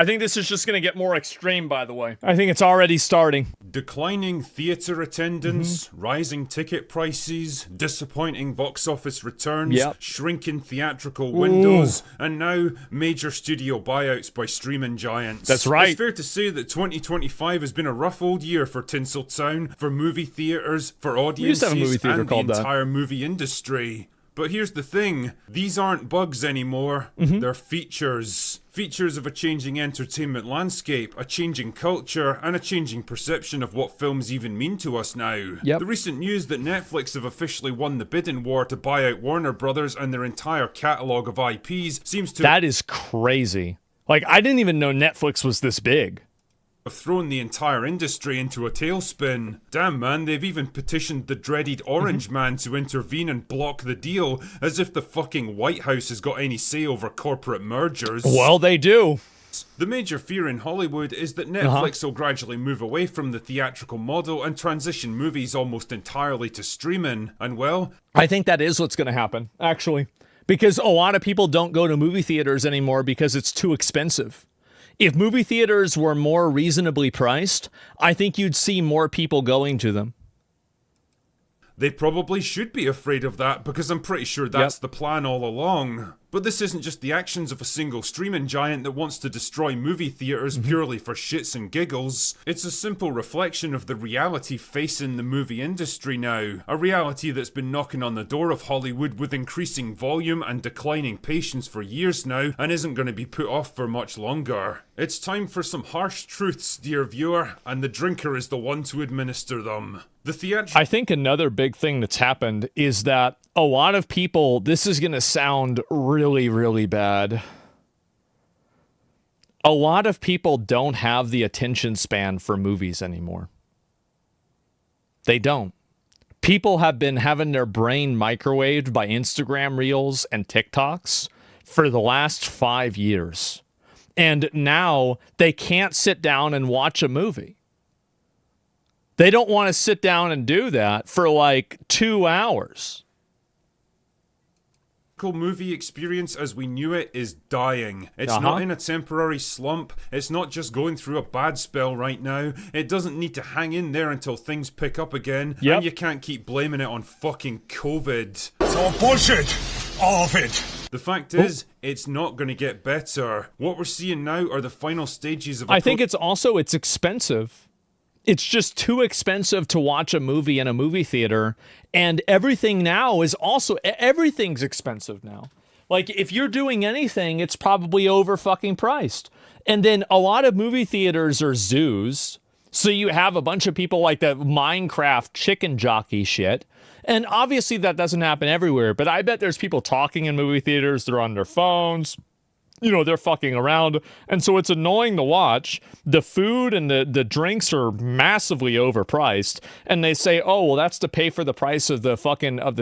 I think this is just going to get more extreme, by the way. I think it's already starting. Declining theatre attendance, rising ticket prices, disappointing box office returns, shrinking theatrical windows, and now major studio buyouts by streaming giants. That's right. It's fair to say that 2025 has been a rough old year for Tinseltown, for movie theatres, for audiences, and the entire movie industry. But here's the thing, these aren't bugs anymore, they're features. Features of a changing entertainment landscape, a changing culture, and a changing perception of what films even mean to us now. The recent news that Netflix have officially won the bidding war to buy out Warner Brothers and their entire catalogue of IPs seems to... That is crazy. Like, I didn't even know Netflix was this big. Have thrown the entire industry into a tailspin. Damn, man, they've even petitioned the dreaded Orange Man to intervene and block the deal, as if the fucking White House has got any say over corporate mergers. Well, they do. The major fear in Hollywood is that Netflix will gradually move away from the theatrical model and transition movies almost entirely to streaming, and well... I think that is what's going to happen, actually. Because a lot of people don't go to movie theaters anymore because it's too expensive. If movie theaters were more reasonably priced, I think you'd see more people going to them. They probably should be afraid of that, because I'm pretty sure that's the plan all along. But this isn't just the actions of a single streaming giant that wants to destroy movie theaters purely for shits and giggles. It's a simple reflection of the reality facing the movie industry now. A reality that's been knocking on the door of Hollywood with increasing volume and declining patience for years now, and isn't going to be put off for much longer. It's time for some harsh truths, dear viewer, and the drinker is the one to administer them. I think another big thing that's happened is that a lot of people, this is going to sound really, really bad. A lot of people don't have the attention span for movies anymore. They don't. People have been having their brain microwaved by Instagram Reels and TikToks for the last 5 years. And now they can't sit down and watch a movie. They don't want to sit down and do that for like 2 hours. Movie experience as we knew it is dying. It's not in a temporary slump. It's not just going through a bad spell right now. It doesn't need to hang in there until things pick up again. And you can't keep blaming it on fucking COVID. It's all bullshit. All of it. The fact is, it's not going to get better. What we're seeing now are the final stages of I think it's expensive. It's just too expensive to watch a movie in a movie theater. And everything now is everything's expensive now. Like, if you're doing anything, it's probably over fucking priced. And then a lot of movie theaters are zoos. So you have a bunch of people like the Minecraft chicken jockey shit. And obviously that doesn't happen everywhere. But I bet there's people talking in movie theaters. They're on their phones. You know, they're fucking around. And so it's annoying to watch. The food and the drinks are massively overpriced. And they say, oh, well, that's to pay for the price of the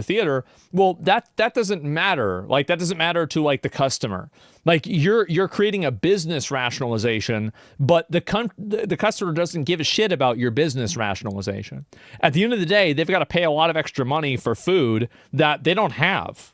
theater. Well, that doesn't matter. Like, that doesn't matter to, like, the customer. Like, you're creating a business rationalization, but the customer doesn't give a shit about your business rationalization. At the end of the day, they've got to pay a lot of extra money for food that they don't have.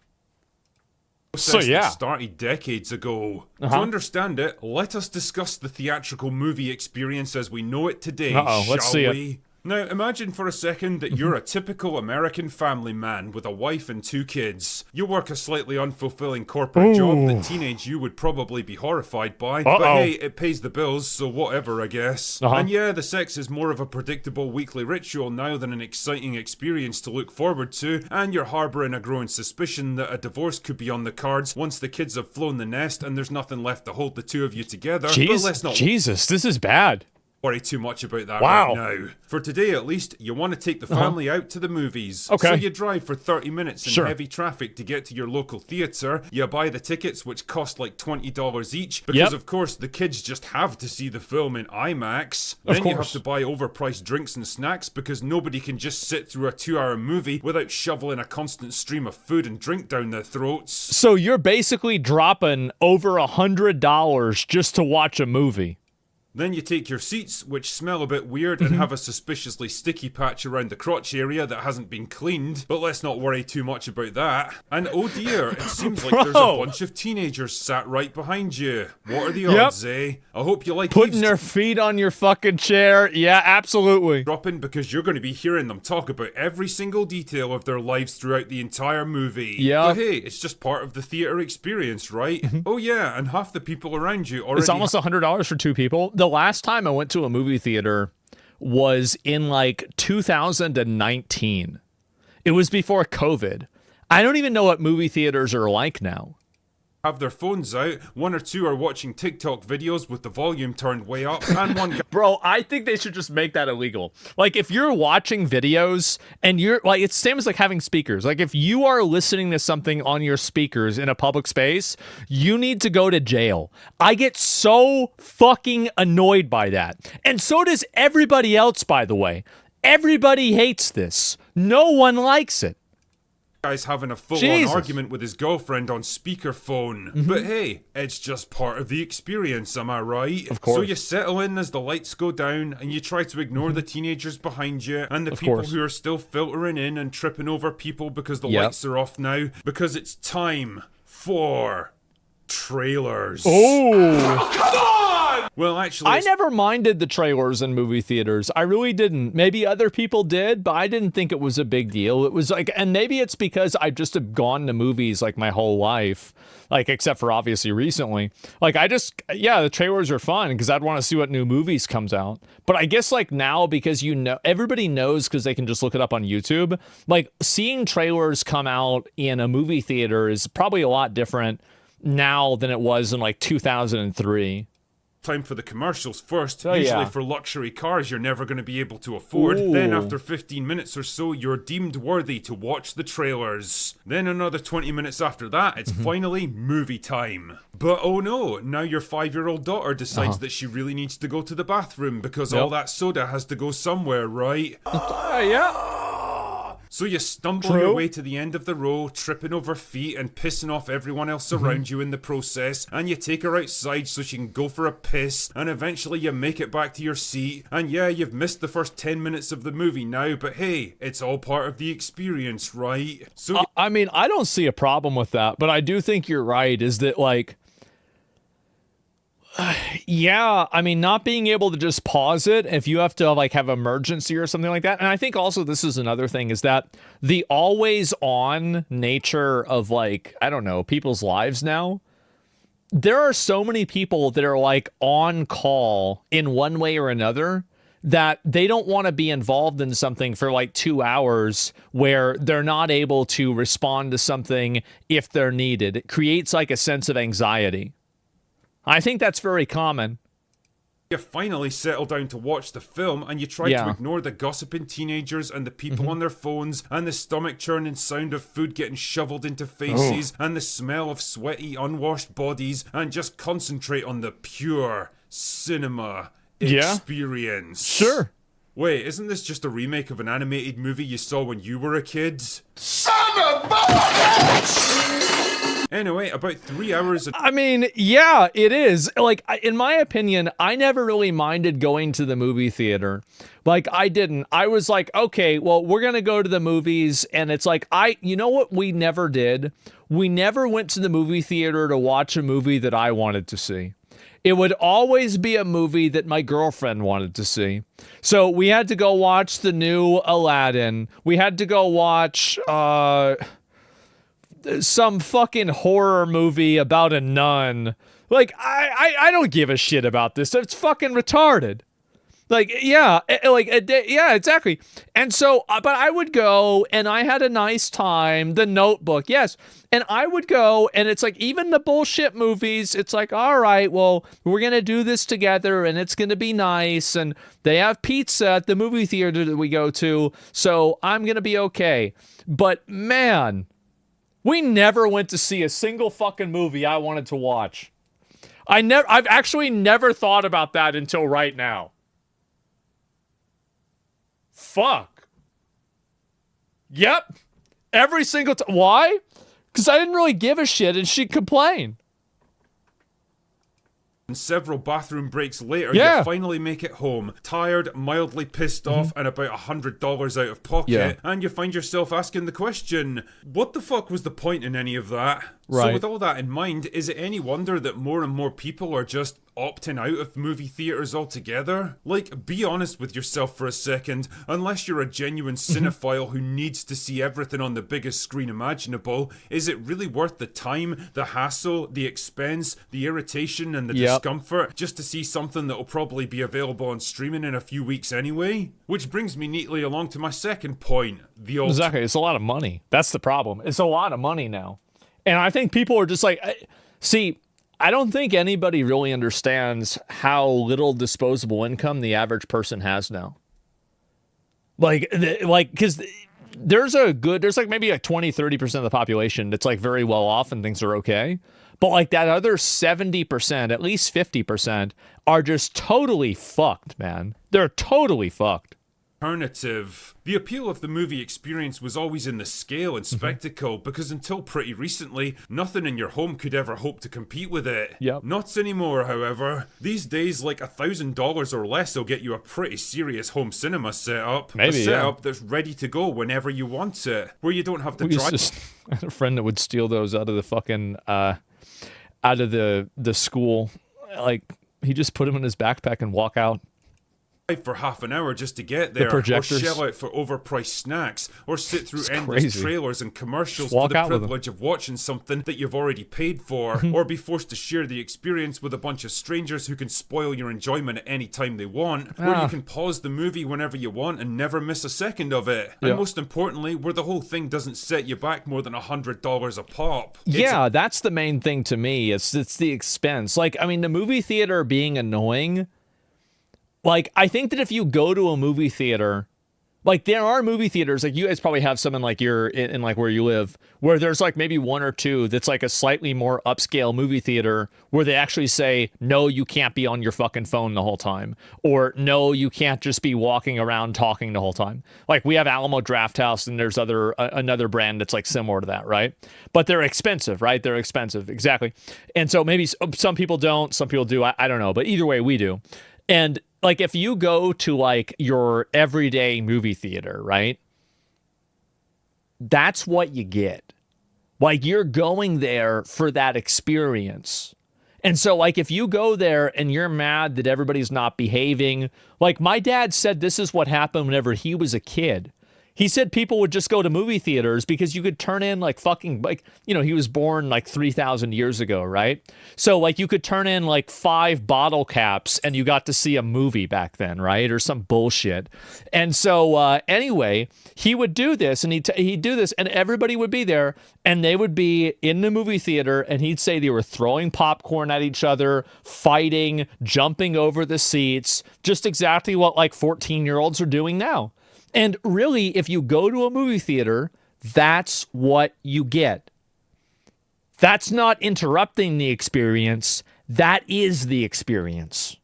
That started decades ago. To understand it, let us discuss the theatrical movie experience as we know it today, let's see we? It. Now, imagine for a second that you're a typical American family man with a wife and 2 kids. You work a slightly unfulfilling corporate job that teenage you would probably be horrified by, but hey, it pays the bills, so whatever, I guess. And yeah, the sex is more of a predictable weekly ritual now than an exciting experience to look forward to, and you're harbouring a growing suspicion that a divorce could be on the cards once the kids have flown the nest and there's nothing left to hold the 2 of you together. Jesus, this is bad. Worry too much about that right now. For today, at least, you want to take the family out to the movies. Okay. So you drive for 30 minutes in heavy traffic to get to your local theatre. You buy the tickets, which cost like $20 each, because of course the kids just have to see the film in IMAX. Then you have to buy overpriced drinks and snacks because nobody can just sit through a 2-hour movie without shoveling a constant stream of food and drink down their throats. So you're basically dropping over $100 just to watch a movie. Then you take your seats, which smell a bit weird and have a suspiciously sticky patch around the crotch area that hasn't been cleaned, but let's not worry too much about that. And oh dear, it seems like there's a bunch of teenagers sat right behind you. What are the odds, eh? I hope you like putting their feet on your fucking chair. Yeah, absolutely. Dropping, because you're going to be hearing them talk about every single detail of their lives throughout the entire movie. Yeah. But hey, it's just part of the theater experience, right? Oh yeah, and half the people around you already... It's almost $100 for 2 people. The last time I went to a movie theater was in like 2019. It was before COVID. I don't even know what movie theaters are like now. Have their phones out, 1 or 2 are watching TikTok videos with the volume turned way up, and one guy... Bro, I think they should just make that illegal. Like, if you're watching videos and you're like, it's same as like having speakers. Like, if you are listening to something on your speakers in a public space, you need to go to jail. I get so fucking annoyed by that. And so does everybody else, by the way. Everybody hates this. No one likes it. Guy's having a full-on argument with his girlfriend on speakerphone. But hey, it's just part of the experience, am I right? Of course. So you settle in as the lights go down, and you try to ignore the teenagers behind you, and the people who are still filtering in and tripping over people because the lights are off now, because it's time for trailers. Oh, come on! Well, actually, I never minded the trailers in movie theaters. I really didn't. Maybe other people did, but I didn't think it was a big deal. It was like, and maybe it's because I just have gone to movies like my whole life, like except for obviously recently. Like the trailers are fun because I'd want to see what new movies comes out. But I guess like now, because everybody knows because they can just look it up on YouTube. Like seeing trailers come out in a movie theater is probably a lot different now than it was in like 2003. Time for the commercials first. Usually for luxury cars you're never going to be able to afford. Then after 15 minutes or so, you're deemed worthy to watch the trailers. Then another 20 minutes after that, it's finally movie time. But oh no, now your 5-year-old daughter decides that she really needs to go to the bathroom because all that soda has to go somewhere, right? So you stumble your way to the end of the row, tripping over feet and pissing off everyone else around you in the process, and you take her outside so she can go for a piss, and eventually you make it back to your seat, and yeah, you've missed the first 10 minutes of the movie now, but hey, it's all part of the experience, right? So I mean, I don't see a problem with that, but I do think you're right, is that like, yeah, I mean, not being able to just pause it if you have to like have emergency or something like that. And I think also this is another thing is that the always on nature of like, I don't know, people's lives now. There are so many people that are like on call in one way or another that they don't want to be involved in something for like 2 hours where they're not able to respond to something if they're needed. It creates like a sense of anxiety. I think that's very common. You finally settle down to watch the film and you try to ignore the gossiping teenagers and the people on their phones and the stomach churning sound of food getting shoveled into faces and the smell of sweaty unwashed bodies and just concentrate on the pure cinema experience. Sure. Wait, isn't this just a remake of an animated movie you saw when you were a kid? Son of a bitch! Anyway, about 3 hours... I mean, yeah, it is. Like, in my opinion, I never really minded going to the movie theater. Like, I didn't. I was like, okay, well, we're going to go to the movies. And it's like, you know what we never did? We never went to the movie theater to watch a movie that I wanted to see. It would always be a movie that my girlfriend wanted to see. So we had to go watch the new Aladdin. We had to go watch... some fucking horror movie about a nun. Like, I don't give a shit about this. It's fucking retarded. Like, yeah, exactly. And so, but I would go and I had a nice time. The Notebook, yes. And I would go and it's like, even the bullshit movies, it's like, all right, well, we're going to do this together and it's going to be nice. And they have pizza at the movie theater that we go to. So I'm going to be okay. But man... we never went to see a single fucking movie I wanted to watch. I've actually never thought about that until right now. Fuck. Yep. Every single time. Why? Because I didn't really give a shit and she'd complain. And several bathroom breaks later, Yeah. you finally make it home, tired, mildly pissed off, and about $100 out of pocket, and you find yourself asking the question, what the fuck was the point in any of that? So Right. with all that in mind, is it any wonder that more and more people are just opting out of movie theaters altogether? Like, be honest with yourself for a second. Unless you're a genuine cinephile who needs to see everything on the biggest screen imaginable, is it really worth the time, the hassle, the expense, the irritation, and the discomfort just to see something that will probably be available on streaming in a few weeks anyway? Which brings me neatly along to my second point. Exactly. It's a lot of money. That's the problem. It's a lot of money now. And I think people are just like, see, I don't think anybody really understands how little disposable income the average person has now. Because there's like maybe like 20-30% of the population that's like very well off and things are okay. But like that other 70%, at least 50%, are just totally fucked, man. They're totally fucked. Alternative. The appeal of the movie experience was always in the scale and spectacle, because until pretty recently, nothing in your home could ever hope to compete with it. Yep. Not anymore, however. These days, like $1,000 or less will get you a pretty serious home cinema setup. Maybe, a setup that's ready to go whenever you want it, where you don't have to drive. I had a friend that would steal those out of the fucking out of the school. Like, he just put them in his backpack and walk out. For half an hour just to get there, or shell out for overpriced snacks, or sit through endless trailers and commercials for the privilege of watching something that you've already paid for, or be forced to share the experience with a bunch of strangers who can spoil your enjoyment at any time they want, where you can pause the movie whenever you want and never miss a second of it, and most importantly, where the whole thing doesn't set you back more than $100 a pop. Yeah, that's the main thing to me. It's the expense. Like, I mean, the movie theater being annoying. Like, I think that if you go to a movie theater, like there are movie theaters, like you guys probably have some in like in like where you live, where there's like maybe one or two that's like a slightly more upscale movie theater where they actually say, no, you can't be on your fucking phone the whole time. Or no, you can't just be walking around talking the whole time. Like we have Alamo Drafthouse and there's another brand that's like similar to that, right? But they're expensive, right? They're expensive, exactly. And so maybe some people don't, some people do, I don't know. But either way, we do. And like if you go to like your everyday movie theater, right? That's what you get. Like you're going there for that experience. And so like if you go there and you're mad that everybody's not behaving, like my dad said this is what happened whenever he was a kid. He said people would just go to movie theaters because you could turn in like fucking, like, you know, he was born like 3,000 years ago, right? So like you could turn in like 5 bottle caps and you got to see a movie back then, right? Or some bullshit. And so anyway, he would do this and he'd do this and everybody would be there and they would be in the movie theater and he'd say they were throwing popcorn at each other, fighting, jumping over the seats, just exactly what like 14-year-olds are doing now. And really, if you go to a movie theater, that's what you get. That's not interrupting the experience. That is the experience.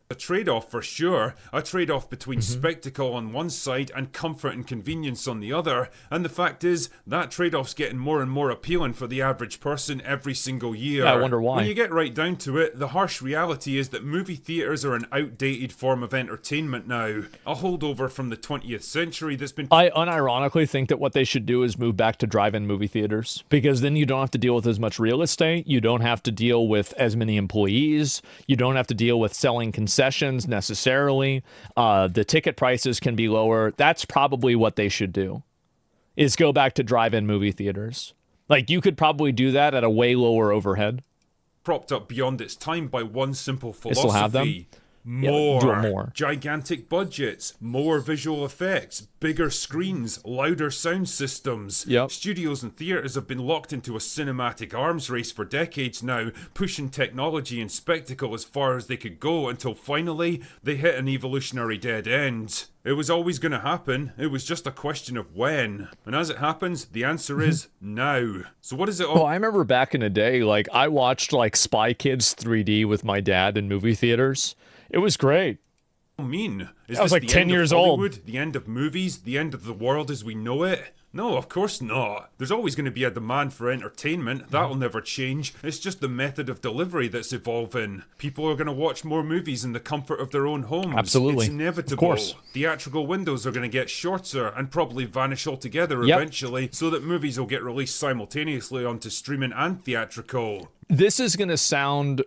A trade-off for sure, a trade-off between spectacle on one side and comfort and convenience on the other, and the fact is that trade-off's getting more and more appealing for the average person every single year. Yeah, I wonder why. When you get right down to it, the harsh reality is that movie theaters are an outdated form of entertainment now, a holdover from the 20th century that's been... I unironically think that what they should do is move back to drive-in movie theaters, because then you don't have to deal with as much real estate, you don't have to deal with as many employees, you don't have to deal with selling concessions necessarily. The ticket prices can be lower. That's probably what they should do, is go back to drive-in movie theaters. Like you could probably do that at a way lower overhead. Propped up beyond its time by one simple philosophy. Still have them? More. Gigantic budgets, more visual effects, bigger screens, louder sound systems. Yep. Studios and theaters have been locked into a cinematic arms race for decades now, pushing technology and spectacle as far as they could go until finally they hit an evolutionary dead end. It was always going to happen. It was just a question of when. And as it happens, the answer is now. So what is it all... Well, I remember back in the day, like I watched like Spy Kids 3D with my dad in movie theaters. It was great. mean? Is I was this like the 10 end years of old. Hollywood, the end of movies, the end of the world as we know it? No, of course not. There's always going to be a demand for entertainment. That'll never change. It's just the method of delivery that's evolving. People are going to watch more movies in the comfort of their own homes. Absolutely. It's inevitable. Of course. Theatrical windows are going to get shorter and probably vanish altogether Yep. eventually, so that movies will get released simultaneously onto streaming and theatrical. This is going to sound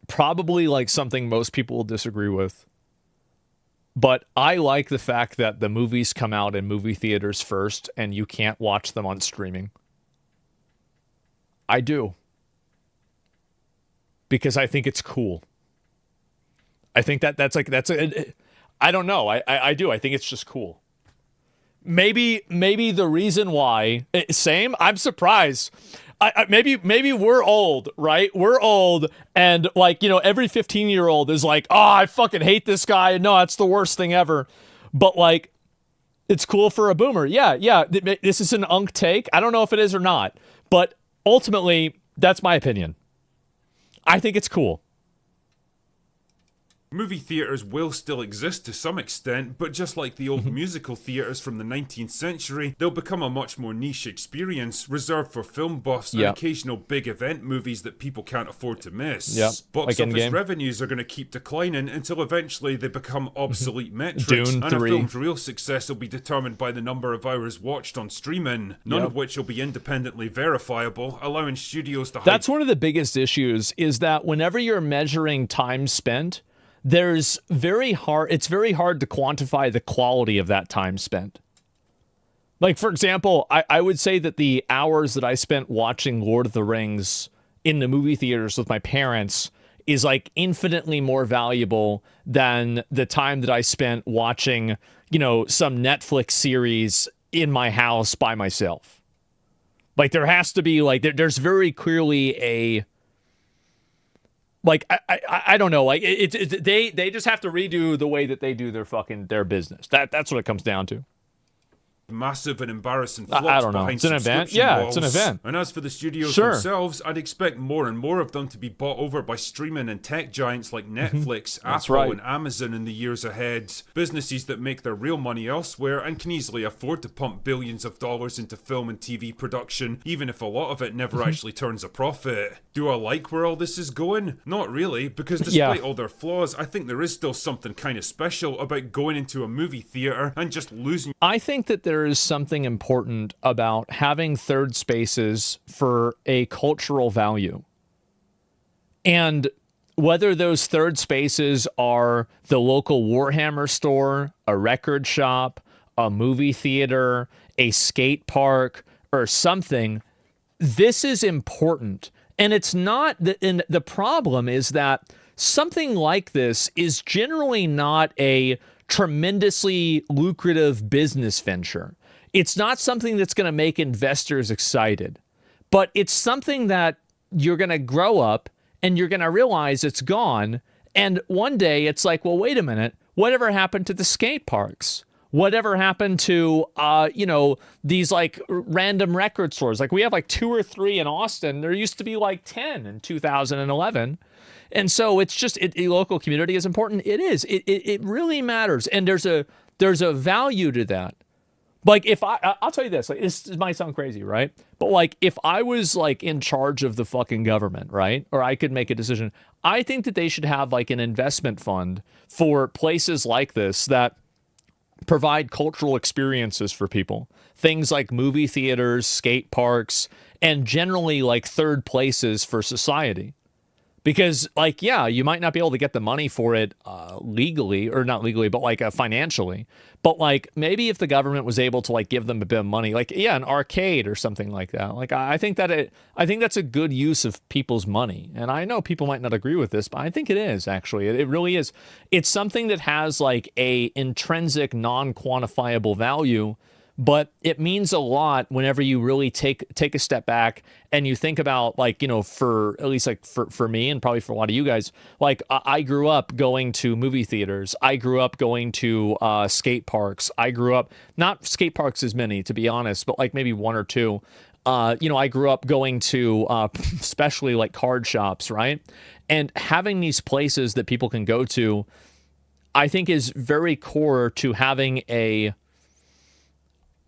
probably like something most people will disagree with. But I like the fact that the movies come out in movie theaters first and you can't watch them on streaming. I do. Because I think it's cool. I think I don't know. I do. I think it's just cool. Maybe the reason why, same, I'm surprised. Maybe we're old, right? We're old, and like, you know, every 15-year-old is like, oh, I fucking hate this guy. No, that's the worst thing ever. But like, it's cool for a boomer. Yeah. This is an unk take. I don't know if it is or not, but ultimately, that's my opinion. I think it's cool. Movie theatres will still exist to some extent, but just like the old musical theatres from the 19th century, they'll become a much more niche experience, reserved for film buffs and occasional big event movies that people can't afford to miss. Box office revenues are going to keep declining until eventually they become obsolete metrics, Dune and 3. a film's real success will be determined by the number of hours watched on streaming, none of which will be independently verifiable, allowing studios to That's one of the biggest issues, is that whenever you're measuring time spent, it's very hard to quantify the quality of that time spent. Like, for example, I would say that the hours that I spent watching Lord of the Rings in the movie theaters with my parents is like infinitely more valuable than the time that I spent watching, you know, some Netflix series in my house by myself. Like, there has to be, like, there's very clearly a... Like, I don't know. Like, they just have to redo the way that they do their business. That's what it comes down to. massive and embarrassing flops I don't know. behind It's an event. subscription Yeah, walls. it's an event. And as for the studios Sure. themselves, I'd expect more and more of them to be bought over by streaming and tech giants like Netflix, That's Apple, right. and Amazon in the years ahead. Businesses that make their real money elsewhere and can easily afford to pump billions of dollars into film and TV production, even if a lot of it never actually turns a profit. Do I like where all this is going? Not really, because despite all their flaws, I think there is still something kind of special about going into a movie theater and just losing. I think that there is something important about having third spaces for a cultural value. And whether those third spaces are the local Warhammer store, a record shop, a movie theater, a skate park, or something, this is important. And it's not, and the problem is that something like this is generally not a tremendously lucrative business venture. It's not something that's going to make investors excited, but it's something that you're going to grow up and you're going to realize it's gone. And one day it's like, well, wait a minute, whatever happened to the skate parks? Whatever happened to, these like random record stores? Like we have like 2 or 3 in Austin. There used to be like 10 in 2011. And so it's just, a local community is important. It is. It really matters. And there's a value to that. Like if I'll tell you this, like this might sound crazy, right? But like if I was like in charge of the fucking government, right? Or I could make a decision, I think that they should have like an investment fund for places like this that provide cultural experiences for people. Things like movie theaters, skate parks, and generally like third places for society. Because, like, yeah, you might not be able to get the money for it legally, or not legally, but like financially. But like maybe if the government was able to like give them a bit of money, like an arcade or something like that. Like I think that's a good use of people's money. And I know people might not agree with this, but I think it is actually. It really is. It's something that has like a intrinsic, non-quantifiable value. But it means a lot whenever you really take a step back and you think about, like, for at least like for me and probably for a lot of you guys, like I grew up going to movie theaters. I grew up going to skate parks. I grew up, not skate parks as many, to be honest, but like maybe 1 or 2. I grew up going to especially like card shops, right? And having these places that people can go to, I think is very core to having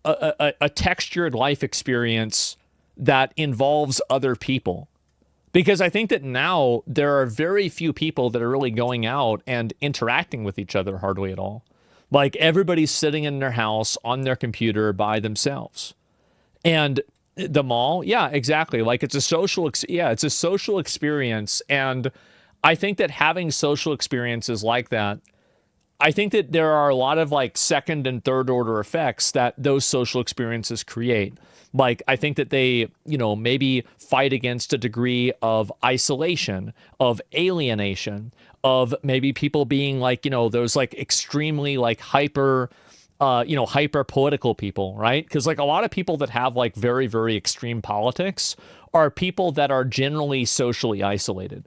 a textured life experience that involves other people. Because I think that now there are very few people that are really going out and interacting with each other hardly at all. Like everybody's sitting in their house on their computer by themselves. And the mall, yeah, exactly. Like it's a social, it's a social experience. And I think that having social experiences like that, I think that there are a lot of like second and third order effects that those social experiences create. Like, I think that they, maybe fight against a degree of isolation, of alienation, of maybe people being like, those like extremely like hyper political people, right? Because like a lot of people that have like very, very extreme politics are people that are generally socially isolated.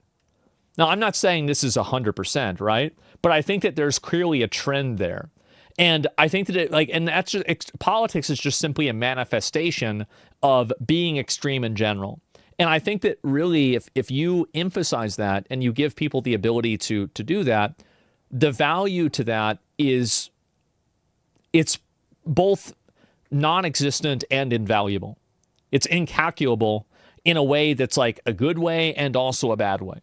Now, I'm not saying this is 100%, right? But I think that there's clearly a trend there. And I think that and that's just, politics is just simply a manifestation of being extreme in general. And I think that really, if you emphasize that and you give people the ability to do that, the value to that is it's both non-existent and invaluable. It's incalculable in a way that's like a good way and also a bad way.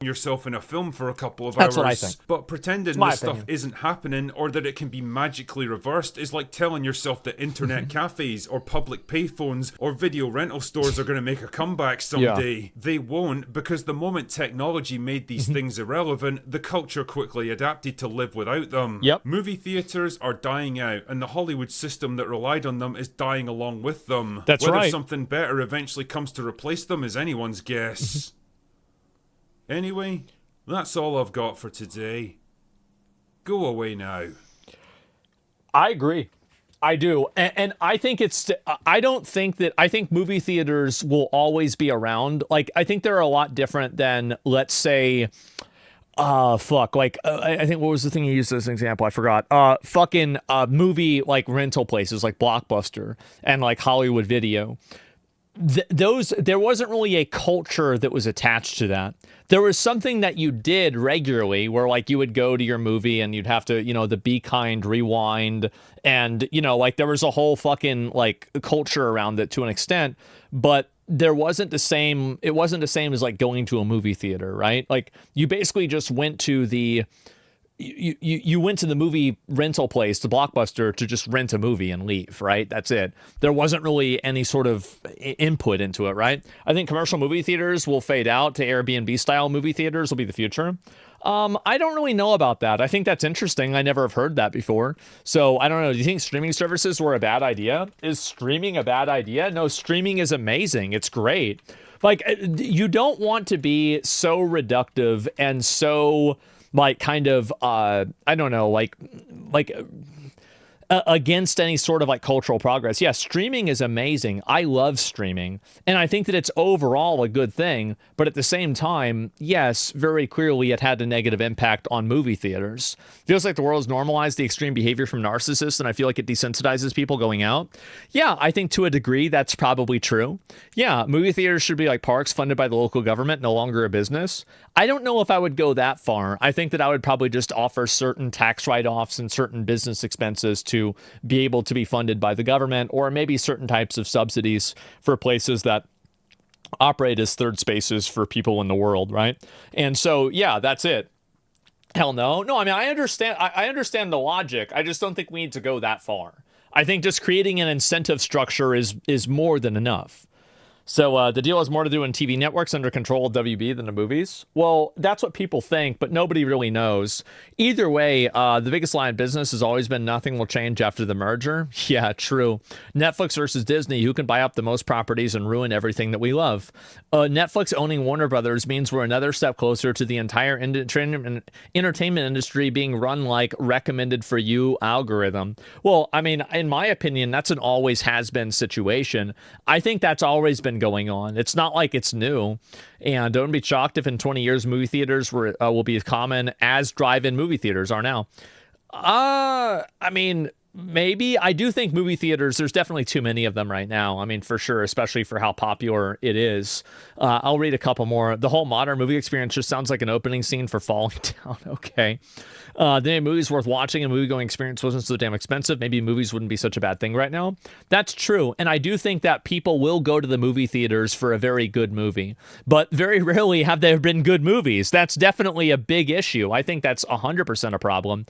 Yourself in a film for a couple of That's hours, what I think. but pretending this stuff isn't happening or that it can be magically reversed is like telling yourself that internet cafes or public payphones or video rental stores are going to make a comeback someday. Yeah. They won't, because the moment technology made these things irrelevant, the culture quickly adapted to live without them. Yep. Movie theaters are dying out, and the Hollywood system that relied on them is dying along with them. That's Whether right. something better eventually comes to replace them is anyone's guess. Anyway, that's all I've got for today. Go away now. I agree. I do. And I think I think movie theaters will always be around. Like, I think they're a lot different than, let's say, I think, what was the thing you used as an example? I forgot. Movie, like, rental places, like Blockbuster and, like, Hollywood Video. There wasn't really a culture that was attached to that. There was something that you did regularly where like you would go to your movie and you'd have to, the Be Kind rewind. And, like there was a whole fucking like culture around it to an extent, but it wasn't the same as like going to a movie theater, right? Like you basically just went to you went to the movie rental place, the Blockbuster, to just rent a movie and leave, right? That's it. There wasn't really any sort of input into it, right? I think commercial movie theaters will fade out to Airbnb style movie theaters will be the future. I don't really know about that. I think that's interesting. I never have heard that before. So I don't know. Do you think streaming services were a bad idea? Is streaming a bad idea? No, streaming is amazing. It's great. Like, you don't want to be so reductive and so like kind of against any sort of like cultural progress. Yeah, streaming is amazing. I love streaming, and I think that it's overall a good thing, but at the same time, yes, very clearly it had a negative impact on movie theaters. Feels like the world's normalized the extreme behavior from narcissists, and I feel like it desensitizes people going out. Yeah, I think to a degree that's probably true. Yeah, movie theaters should be like parks funded by the local government, no longer a business. I don't know if I would go that far. I think that I would probably just offer certain tax write-offs and certain business expenses to be able to be funded by the government, or maybe certain types of subsidies for places that operate as third spaces for people in the world, right? And so, yeah, that's it. Hell no. No, I mean, I understand the logic. I just don't think we need to go that far. I think just creating an incentive structure is more than enough. So the deal has more to do in TV networks under control of WB than the movies. Well, that's what people think, but nobody really knows. Either way, the biggest lie in business has always been nothing will change after the merger. Yeah, true. Netflix versus Disney, who can buy up the most properties and ruin everything that we love? Netflix owning Warner Brothers means we're another step closer to the entire entertainment industry being run like recommended for you algorithm. Well, I mean, in my opinion, that's an always has been situation. I think that's always been going on. It's not like it's new. And don't be shocked if in 20 years movie theaters will be as common as drive-in movie theaters are now. I mean, Maybe. I do think movie theaters, there's definitely too many of them right now. I mean, for sure, especially for how popular it is. I'll read a couple more. The whole modern movie experience just sounds like an opening scene for Falling Down. Okay. The movies worth watching and movie-going experience wasn't so damn expensive. Maybe movies wouldn't be such a bad thing right now. That's true. And I do think that people will go to the movie theaters for a very good movie. But very rarely have there been good movies. That's definitely a big issue. I think that's 100% a problem.